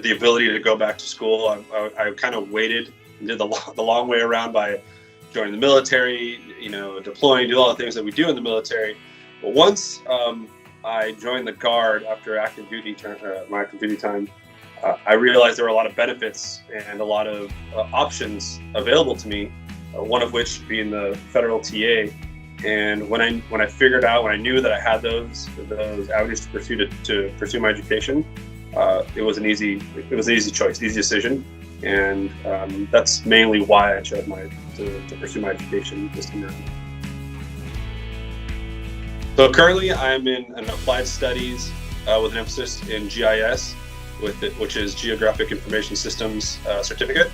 the ability to go back to school. I kind of waited and did the long way around by joining the military, deploying, do all the things that we do in the military. But once I joined the Guard after my active duty time, I realized there were a lot of benefits and a lot of options available to me. One of which being the federal TA. And when I figured out, when I knew that I had those avenues to pursue my education, it was an easy choice, easy decision, and that's mainly why I chose to pursue my education this time around. So currently, I'm in an applied studies with an emphasis in GIS, which is Geographic Information Systems certificate.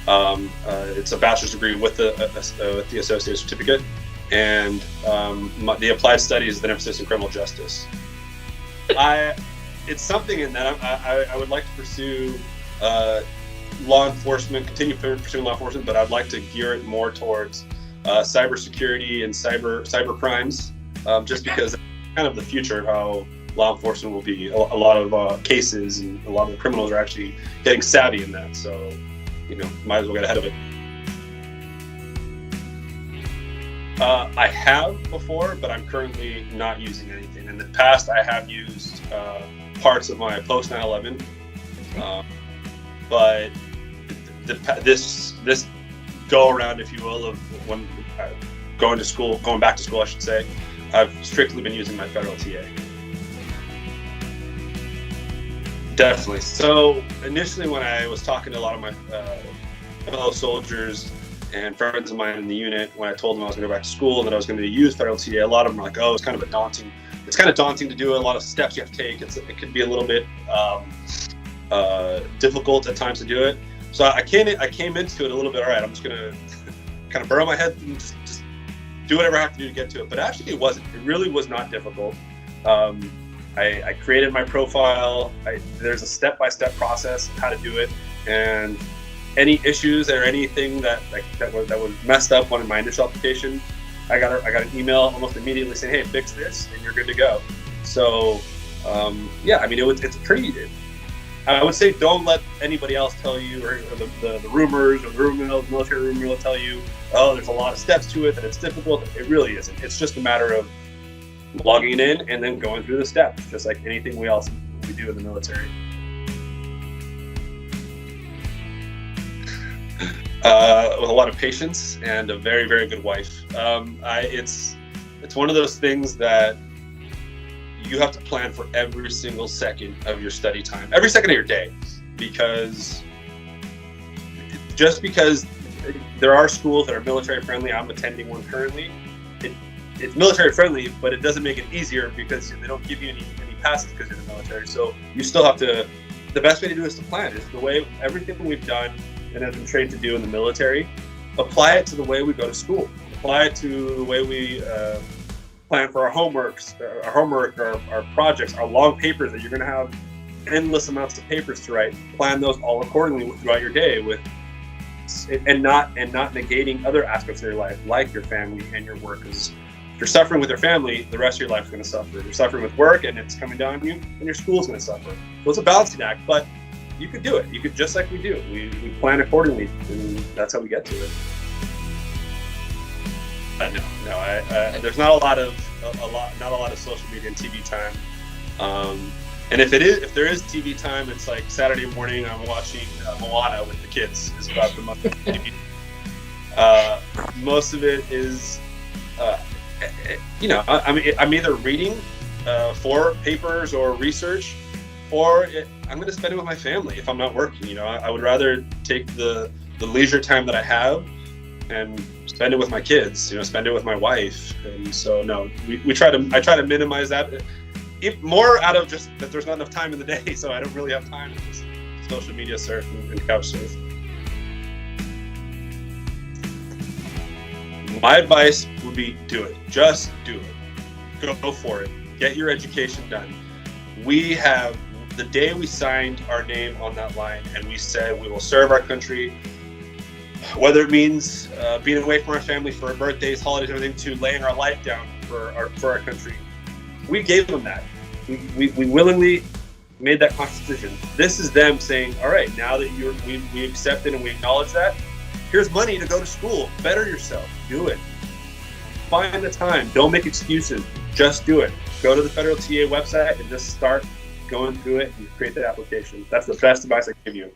It's a bachelor's degree with the associate certificate, and the applied studies with an emphasis in criminal justice. It's something in that I would like to pursue law enforcement, continue pursuing law enforcement, but I'd like to gear it more towards cybersecurity and cyber crimes, just because that's kind of the future of how law enforcement will be. A lot of cases and a lot of the criminals are actually getting savvy in that, so might as well get ahead of it. I have before, but I'm currently not using anything. In the past, I have used parts of my post 9/11, but this go around, if you will, of when going back to school, I should say, I've strictly been using my federal TA. Definitely. So initially, when I was talking to a lot of my fellow soldiers and friends of mine in the unit, when I told them I was going to go back to school and that I was going to use federal TA, a lot of them were like, "Oh, it's kind of daunting to do. A lot of steps you have to take. It could be a little bit difficult at times to do it." So I came into it a little bit. All right, I'm just going to kind of burrow my head and just do whatever I have to do to get to it. But actually, it wasn't. It really was not difficult. I created my profile. There's a step-by-step process of how to do it, and any issues or anything that was messed up on my initial application, I got an email almost immediately saying, "Hey, fix this, and you're good to go." So, it's pretty. I would say don't let anybody else tell you, or the rumors or the rumor mill, the military rumor mill tell you, "Oh, there's a lot of steps to it, that it's difficult." It really isn't. It's just a matter of logging in and then going through the steps, just like anything we do in the military. With a lot of patience and a very, very good wife. It's one of those things that you have to plan for every single second of your study time, every second of your day, because there are schools that are military friendly. I'm attending one currently. It's military friendly, but it doesn't make it easier because they don't give you any passes because you're in the military. So you still have to. The best way to do is to plan. It's the way everything we've done and have been trained to do in the military. Apply it to the way we go to school. Apply it to the way we plan for our homework, our projects, our long papers that you're going to have endless amounts of papers to write. Plan those all accordingly throughout your day, and not negating other aspects of your life, like your family and your work. Because if you're suffering with your family, the rest of your life is going to suffer. If you're suffering with work and it's coming down on you, then your school is going to suffer. So it's a balancing act, but you could do it. You could, just like we do. We plan accordingly, and that's how we get to it. There's not a lot of social media and TV time. And if there is TV time, it's like Saturday morning. I'm watching Moana with the kids. Is about the most of TV. Most of it is, I'm either reading for papers or research, or I'm going to spend it with my family if I'm not working. I would rather take the leisure time that I have and spend it with my kids. Spend it with my wife. And so no, I try to minimize that. More out of just that there's not enough time in the day, so I don't really have time to just social media surf and couch surf. My advice would be do it. Just do it. Go for it. Get your education done. The day we signed our name on that line and we said we will serve our country, whether it means being away from our family for our birthdays, holidays, everything, to laying our life down for our country, we gave them that. We willingly made that conscious decision. This is them saying, all right, now that we accepted and we acknowledge that, here's money to go to school. Better yourself. Do it. Find the time. Don't make excuses. Just do it. Go to the Federal TA website and just start going through it and create that application. That's the best advice I can give you.